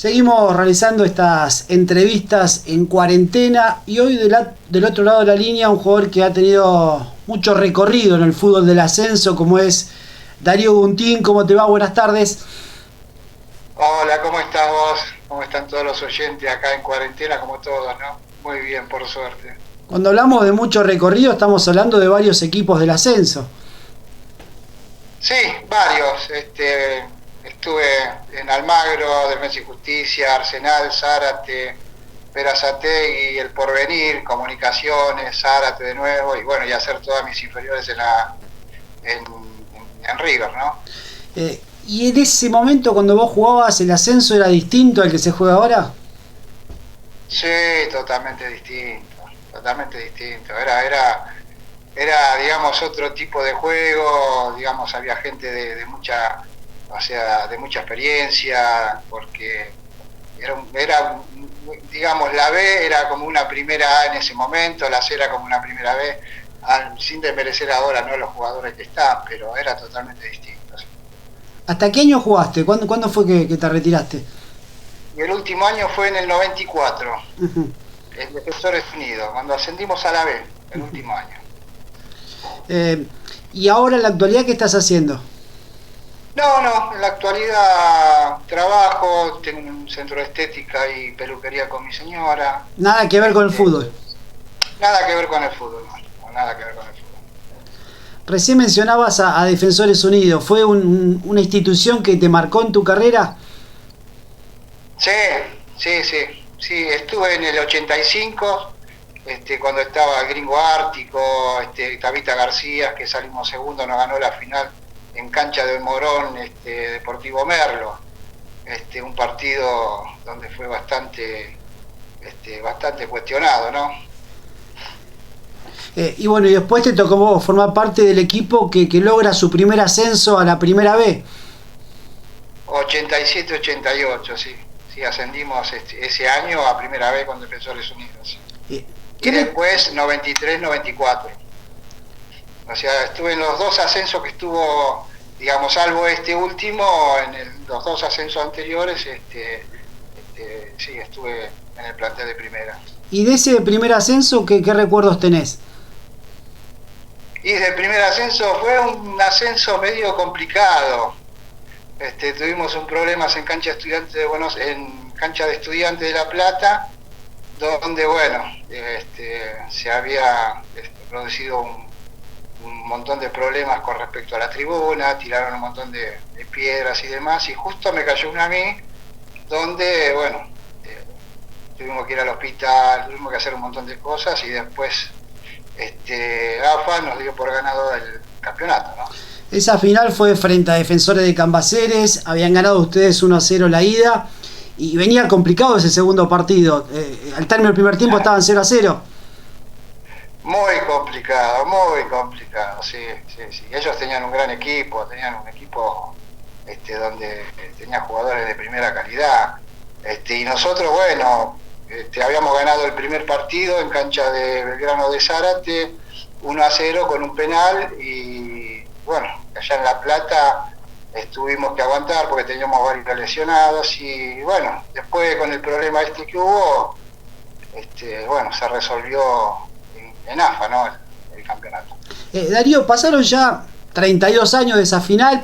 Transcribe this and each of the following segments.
Seguimos realizando estas entrevistas en cuarentena y hoy del otro lado de la línea un jugador que ha tenido mucho recorrido en el fútbol del ascenso, como es Darío Guntín. ¿Cómo te va? Buenas tardes. Hola, ¿cómo estás vos? ¿Cómo están todos los oyentes acá en cuarentena, como todos, no? Muy bien, por suerte. Cuando hablamos de mucho recorrido estamos hablando de varios equipos del ascenso. Sí, varios. Estuve en Almagro, Defensa y Justicia, Arsenal, Zárate, Berazategui, El Porvenir, Comunicaciones, Zárate de nuevo, y bueno, y hacer todas mis inferiores en River, ¿no? ¿Y en ese momento cuando vos jugabas el ascenso era distinto al que se juega ahora? Sí, totalmente distinto, totalmente distinto. Era, digamos, otro tipo de juego, digamos, había gente de mucha, de mucha experiencia, porque digamos, la B era como una primera A en ese momento, la C era como una primera B, sin desmerecer ahora, ¿no?, los jugadores que están, pero era totalmente distinto. ¿Sí? ¿Hasta qué año jugaste? ¿Cuándo fue que te retiraste? Y el último año fue en el 94, Uh-huh. en Defensores Unidos, cuando ascendimos a la B, el último año. ¿Y ahora en la actualidad qué estás haciendo? No, en la actualidad trabajo, tengo un centro de estética y peluquería con mi señora. Nada que ver con el fútbol. Nada que ver con el fútbol, no, nada que ver con el fútbol. Recién mencionabas a Defensores Unidos. ¿Fue una institución que te marcó en tu carrera? Sí, estuve en el 85, cuando estaba Gringo Ártico, Tabita García, que salimos segundo, nos ganó la final en cancha de Morón, Deportivo Merlo, un partido donde fue bastante cuestionado, ¿no? Y bueno, y después te tocó formar parte del equipo que logra su primer ascenso a la primera B. 87-88, sí, ascendimos ese año a primera B con Defensores Unidos. Y después 93-94. O sea, estuve en los dos ascensos que estuvo, digamos, salvo este último, los dos ascensos anteriores, sí, estuve en el plantel de primera. ¿Y de ese primer ascenso qué recuerdos tenés? Y del primer ascenso fue un ascenso medio complicado. Tuvimos un problemas en cancha de Estudiantes de La Plata, donde bueno, se había producido un montón de problemas con respecto a la tribuna, tiraron un montón de piedras y demás, y justo me cayó una a mí, donde bueno, tuvimos que ir al hospital, tuvimos que hacer un montón de cosas, y después AFA nos dio por ganado el campeonato, ¿no? Esa final fue frente a Defensores de Cambaceres, habían ganado ustedes 1-0 la ida y venía complicado ese segundo partido. Al término del primer tiempo estaban 0-0. Muy complicado, sí. Ellos tenían un gran equipo, donde tenían jugadores de primera calidad. Y nosotros, bueno, habíamos ganado el primer partido en cancha de Belgrano de Zárate, 1-0 con un penal, y bueno, allá en La Plata tuvimos que aguantar porque teníamos varios lesionados, y bueno, después con el problema que hubo, bueno, se resolvió en AFA, ¿no?, el campeonato. Darío, pasaron ya 32 años de esa final.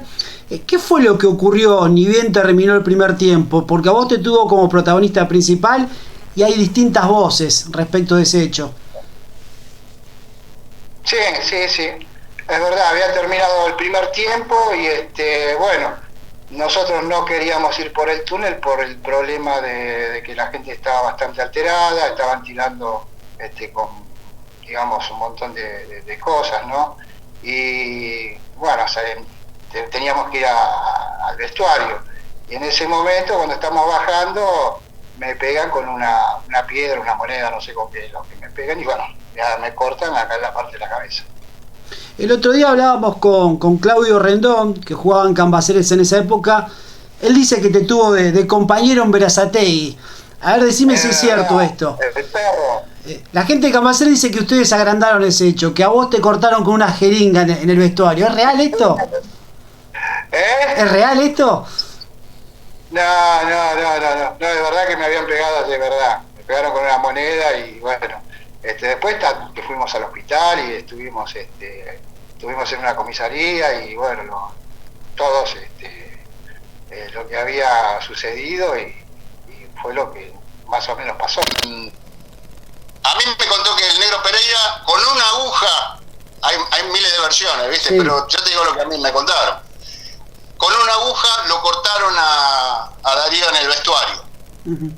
¿Qué fue lo que ocurrió ni bien terminó el primer tiempo? Porque a vos te tuvo como protagonista principal y hay distintas voces respecto de ese hecho. Sí. Es verdad, había terminado el primer tiempo y bueno, nosotros no queríamos ir por el túnel por el problema de que la gente estaba bastante alterada, estaban tirando con, digamos, un montón de cosas, ¿no? Y bueno, teníamos que ir al vestuario. Y en ese momento, cuando estamos bajando, me pegan con una piedra, una moneda, no sé con qué es lo que me pegan, y bueno, ya me cortan acá en la parte de la cabeza. El otro día hablábamos con Claudio Rendón, que jugaba en Cambaceres en esa época. Él dice que te tuvo de compañero en Berazategui. A ver, decime si es cierto esto. El perro. La gente de Cambaceres dice que ustedes agrandaron ese hecho, que a vos te cortaron con una jeringa en el vestuario. ¿Es real esto? ¿Es real esto? No, de verdad que me habían pegado, de verdad. Me pegaron con una moneda y bueno, después que fuimos al hospital y estuvimos en una comisaría y bueno, todos lo que había sucedido y fue lo que más o menos pasó. A mí me contó que el Negro Pereira con una aguja, hay miles de versiones, ¿viste? Sí. Pero yo te digo lo que a mí me contaron. Con una aguja lo cortaron a Darío en el vestuario. Ujú.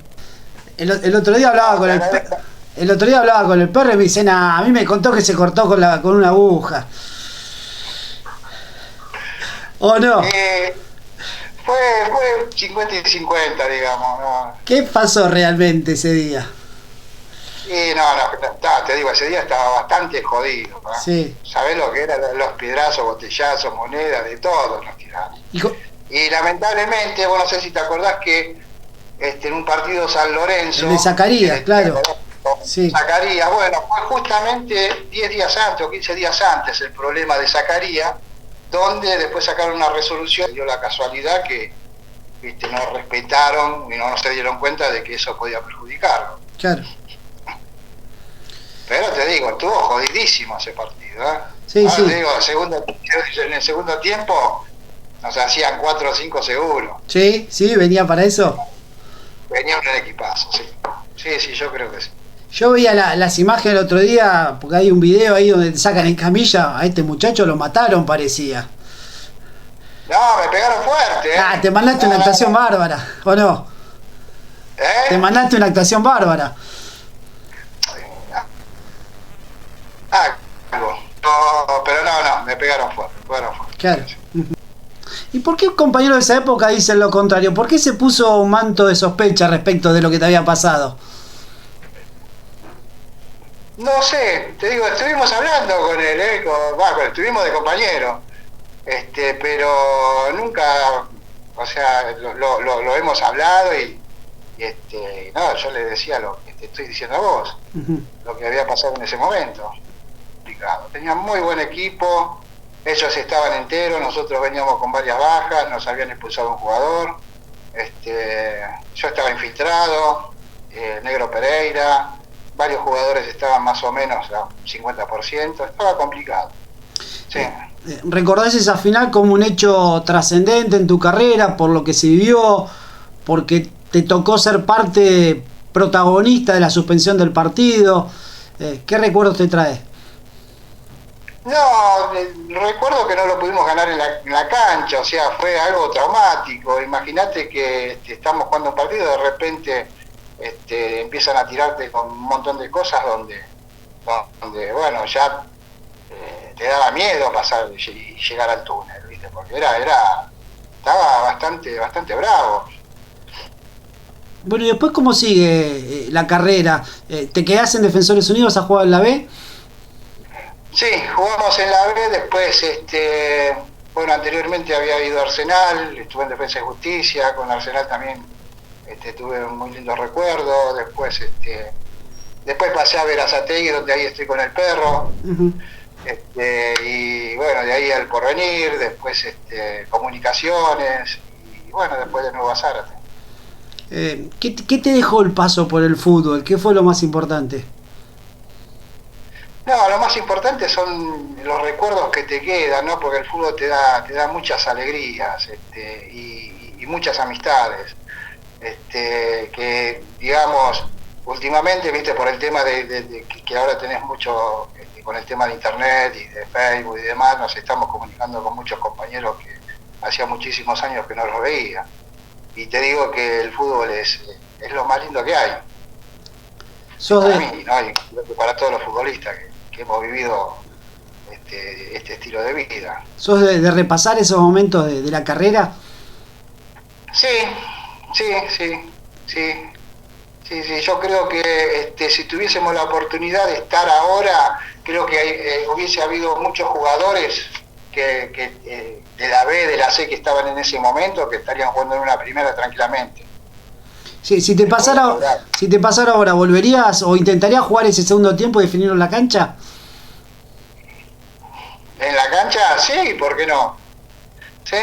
El otro día hablaba con el otro día hablaba con el perro y me dice, nah, a mí me contó que se cortó con una aguja. ¿O no? Fue 50 y 50, digamos, ¿no? ¿Qué pasó realmente ese día? Y te digo, ese día estaba bastante jodido, ¿no? Sí. ¿Sabés lo que eran los piedrazos, botellazos, monedas, de todo nos tiraron? Y lamentablemente, vos no sé si te acordás que en un partido San Lorenzo... El de Zacarías, claro. Sí. Zacarías, bueno, fue justamente 10 días antes o 15 días antes el problema de Zacarías, donde después sacaron una resolución, dio la casualidad que no respetaron y no se dieron cuenta de que eso podía perjudicarlo. Claro. Pero te digo, estuvo jodidísimo ese partido, ¿eh? Sí, ahora sí. Te digo, en el segundo tiempo nos hacían 4 o 5 seguros. Sí, sí, venía para eso. Venía un equipazo, sí. Sí, yo creo que sí. Yo veía las imágenes el otro día, porque hay un video ahí donde te sacan en camilla, a este muchacho lo mataron, parecía. No, me pegaron fuerte, ¿eh? Ah, te mandaste una actuación bárbara, ¿o no? Te mandaste una actuación bárbara. No, pero no, me pegaron fuerte. Claro. ¿Y por qué un compañero de esa época dice lo contrario? ¿Por qué se puso un manto de sospecha respecto de lo que te había pasado? No sé, te digo, estuvimos hablando con él, estuvimos de compañero, pero nunca, o sea, lo hemos hablado y no, yo le decía lo que te estoy diciendo a vos, lo que había pasado en ese momento. Tenían muy buen equipo, ellos estaban enteros, nosotros veníamos con varias bajas, nos habían expulsado un jugador, yo estaba infiltrado, Negro Pereira, varios jugadores estaban más o menos a un 50%, estaba complicado. Sí. ¿Recordás esa final como un hecho trascendente en tu carrera, por lo que se vivió, porque te tocó ser parte protagonista de la suspensión del partido? ¿Qué recuerdos te trae? No, recuerdo que no lo pudimos ganar en la cancha, o sea, fue algo traumático. Imagínate que estamos jugando un partido, de repente empiezan a tirarte con un montón de cosas donde bueno, ya te daba miedo pasar y llegar al túnel, ¿viste? Porque estaba bastante bravo. Bueno, y después, ¿cómo sigue la carrera? ¿Te quedás en Defensores Unidos a jugar en la B? Sí, jugamos en la B, después, bueno, anteriormente había ido a Arsenal, estuve en Defensa y Justicia, con Arsenal también tuve un muy lindo recuerdo, después pasé a Berazategui, donde ahí estoy con el perro, y bueno, de ahí al Porvenir, después Comunicaciones, y bueno, después de nuevo a Zárate. ¿Qué te dejó el paso por el fútbol? ¿Qué fue lo más importante? No, lo más importante son los recuerdos que te quedan, ¿no? Porque el fútbol te da muchas alegrías y muchas amistades. Que, digamos, últimamente, viste, por el tema de que ahora tenés mucho, con el tema de internet y de Facebook y demás, nos estamos comunicando con muchos compañeros que hacía muchísimos años que no los veía. Y te digo que el fútbol es lo más lindo que hay. Para mí, ¿no? Y para todos los futbolistas que hemos vivido este estilo de vida. ¿Sos de repasar esos momentos de la carrera? Sí, yo creo que si tuviésemos la oportunidad de estar ahora, creo que hubiese habido muchos jugadores que de la B, de la C que estaban en ese momento, que estarían jugando en una primera tranquilamente. Sí, si te pasara ahora, ¿volverías o intentarías jugar ese segundo tiempo y definirlo en la cancha? En la cancha, sí, ¿por qué no? Sí,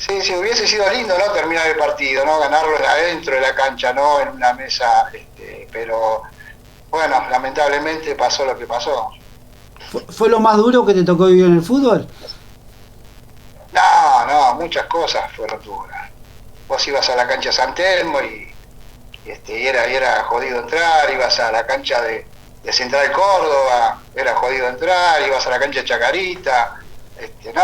Sí, sí, hubiese sido lindo, ¿no? Terminar el partido, ¿no? Ganarlo adentro de la cancha, ¿no? En una mesa, pero bueno, lamentablemente pasó lo que pasó. ¿Fue lo más duro que te tocó vivir en el fútbol? No, no, muchas cosas fueron duras. Vos ibas a la cancha San Telmo y era jodido entrar, ibas a la cancha de Central Córdoba, era jodido entrar, ibas a la cancha de Chacarita, no,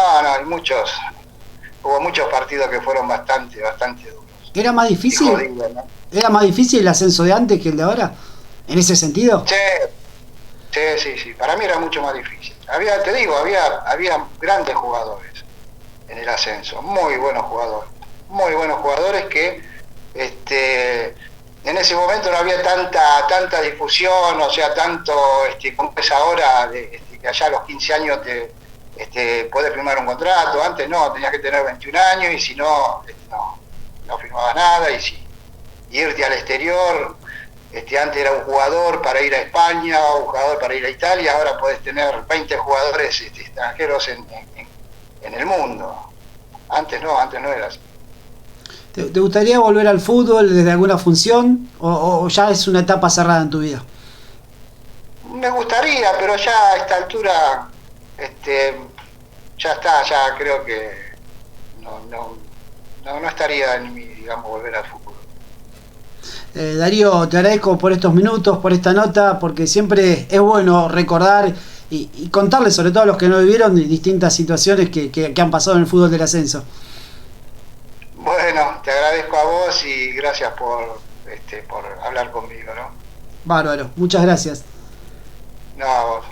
hubo muchos partidos que fueron bastante duros. ¿Era más Y difícil? jodidos, ¿no? ¿Era más difícil el ascenso de antes que el de ahora? ¿En ese sentido? Sí, sí, sí, para mí era mucho más difícil. Había grandes jugadores en el ascenso, muy buenos jugadores que en ese momento no había tanta difusión, o sea, tanto como es ahora, que allá a los 15 años podés firmar un contrato. Antes no, tenías que tener 21 años y si no, no firmabas nada, y irte al exterior. Antes era un jugador para ir a España, un jugador para ir a Italia, ahora podés tener 20 jugadores extranjeros en el mundo. Antes no era así. ¿Te gustaría volver al fútbol desde alguna función o ya es una etapa cerrada en tu vida? Me gustaría, pero ya a esta altura ya está, ya creo que no estaría en mí, digamos, volver al fútbol. Darío, te agradezco por estos minutos, por esta nota, porque siempre es bueno recordar y contarles, sobre todo a los que no vivieron, distintas situaciones que han pasado en el fútbol del ascenso. Bueno, te agradezco a vos y gracias por hablar conmigo, ¿no? Bárbaro, muchas gracias. No, a vos.